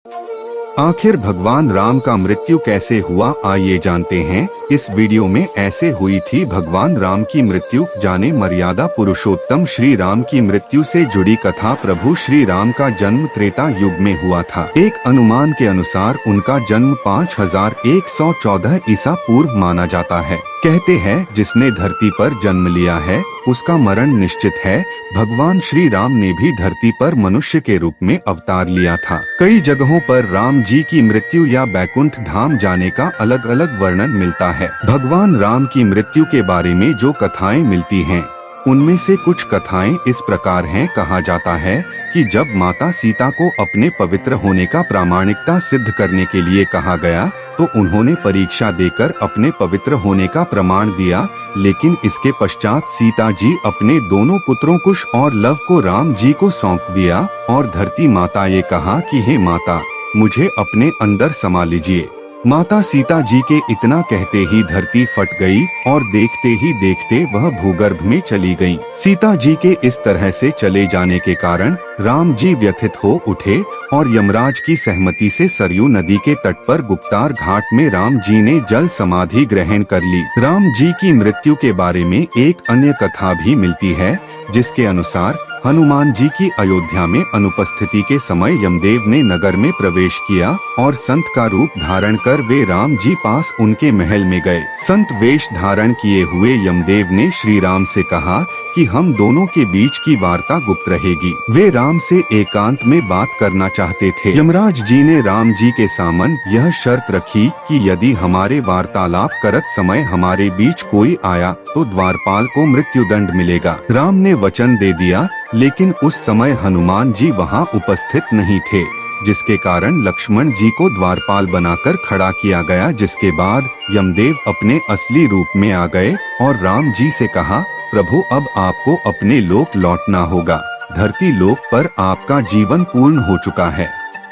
आखिर भगवान राम का मृत्यु कैसे हुआ, आइए जानते हैं। इस वीडियो में ऐसे हुई थी भगवान राम की मृत्यु। जाने मर्यादा पुरुषोत्तम श्री राम की मृत्यु से जुड़ी कथा। प्रभु श्री राम का जन्म त्रेता युग में हुआ था। एक अनुमान के अनुसार उनका जन्म 5114 ईसा पूर्व माना जाता है। कहते हैं जिसने धरती पर जन्म लिया है उसका मरण निश्चित है। भगवान श्री राम ने भी धरती पर मनुष्य के रूप में अवतार लिया था। कई जगहों पर राम जी की मृत्यु या बैकुंठ धाम जाने का अलग अलग वर्णन मिलता है। भगवान राम की मृत्यु के बारे में जो कथाएं मिलती हैं उनमें से कुछ कथाएं इस प्रकार हैं। कहा जाता है कि जब माता सीता को अपने पवित्र होने का प्रामाणिकता सिद्ध करने के लिए कहा गया तो उन्होंने परीक्षा देकर अपने पवित्र होने का प्रमाण दिया, लेकिन इसके पश्चात सीता जी अपने दोनों पुत्रों कुश और लव को राम जी को सौंप दिया और धरती माता ये कहा कि हे माता, मुझे अपने अंदर समा लीजिए। माता सीता जी के इतना कहते ही धरती फट गई और देखते ही देखते वह भूगर्भ में चली गई। सीता जी के इस तरह से चले जाने के कारण राम जी व्यथित हो उठे और यमराज की सहमति से सरयू नदी के तट पर गुप्तार घाट में राम जी ने जल समाधि ग्रहण कर ली। राम जी की मृत्यु के बारे में एक अन्य कथा भी मिलती है, जिसके अनुसार हनुमान जी की अयोध्या में अनुपस्थिति के समय यमदेव ने नगर में प्रवेश किया और संत का रूप धारण कर वे राम जी पास उनके महल में गए। संत वेश धारण किए हुए यमदेव ने श्री राम से कहा कि हम दोनों के बीच की वार्ता गुप्त रहेगी। वे राम से एकांत में बात करना चाहते थे। यमराज जी ने राम जी के सामन यह शर्त रखी कि यदि हमारे वार्तालाप करत समय हमारे बीच कोई आया तो द्वारपाल को मृत्युदंड मिलेगा। राम ने वचन दे दिया, लेकिन उस समय हनुमान जी वहां उपस्थित नहीं थे, जिसके कारण लक्ष्मण जी को द्वारपाल बनाकर खड़ा किया गया। जिसके बाद यमदेव अपने असली रूप में आ गए और राम जी से कहा, प्रभु अब आपको अपने लोक लौटना होगा। धरती लोक पर आपका जीवन पूर्ण हो चुका है।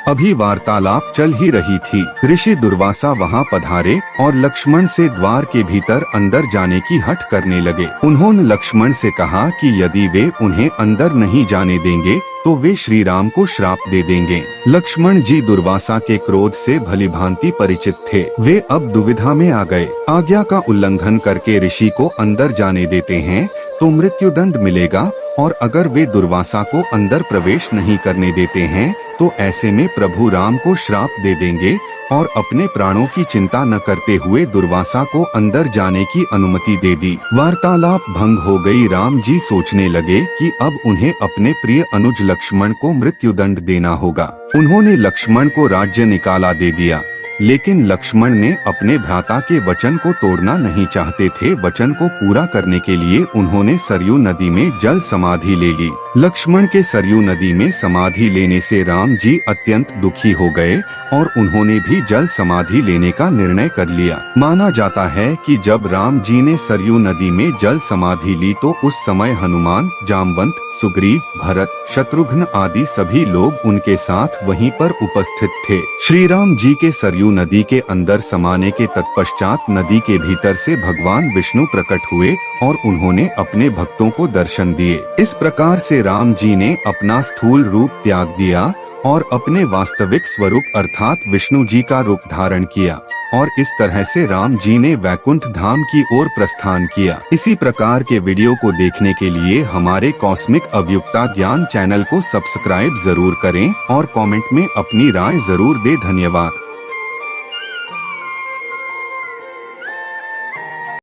अभी वार्तालाप चल ही रही थी। ऋषि दुर्वासा वहां पधारे और लक्ष्मण से द्वार के भीतर अंदर जाने की हठ करने लगे। उन्होंने लक्ष्मण से कहा कि यदि वे उन्हें अंदर नहीं जाने देंगे तो वे श्री राम को श्राप दे देंगे। लक्ष्मण जी दुर्वासा के क्रोध से भलीभांति परिचित थे। वे अब दुविधा में आ गए। आज्ञा का उल्लंघन करके ऋषि को अंदर जाने देते हैं तो मृत्युदंड मिलेगा, और अगर वे दुर्वासा को अंदर प्रवेश नहीं करने देते हैं तो ऐसे में प्रभु राम को श्राप दे देंगे और अपने प्राणों की चिंता न करते हुए दुर्वासा को अंदर जाने की अनुमति दे दी। वार्तालाप भंग हो गई। राम जी सोचने लगे कि अब उन्हें अपने प्रिय अनुज लक्ष्मण को मृत्युदंड देना होगा। उन्होंने लक्ष्मण को राज्य निकाला दे दिया, लेकिन लक्ष्मण ने अपने भ्राता के वचन को तोड़ना नहीं चाहते थे। वचन को पूरा करने के लिए उन्होंने सरयू नदी में जल समाधि ले ली। लक्ष्मण के सरयू नदी में समाधि लेने से राम जी अत्यंत दुखी हो गए और उन्होंने भी जल समाधि लेने का निर्णय कर लिया। माना जाता है कि जब राम जी ने सरयू नदी में जल समाधि ली तो उस समय हनुमान, जामवंत, सुग्रीव, भरत, शत्रुघ्न आदि सभी लोग उनके साथ वहीं पर उपस्थित थे। श्री राम जी के सरयू नदी के अंदर समाने के तत्पश्चात नदी के भीतर से भगवान विष्णु प्रकट हुए और उन्होंने अपने भक्तों को दर्शन दिए। इस प्रकार से राम जी ने अपना स्थूल रूप त्याग दिया और अपने वास्तविक स्वरूप अर्थात विष्णु जी का रूप धारण किया, और इस तरह से राम जी ने वैकुंठ धाम की ओर प्रस्थान किया। इसी प्रकार के वीडियो को देखने के लिए हमारे कॉस्मिक अवयुक्ता ज्ञान चैनल को सब्सक्राइब जरूर करें और कमेंट में अपनी राय जरूर दें। धन्यवाद।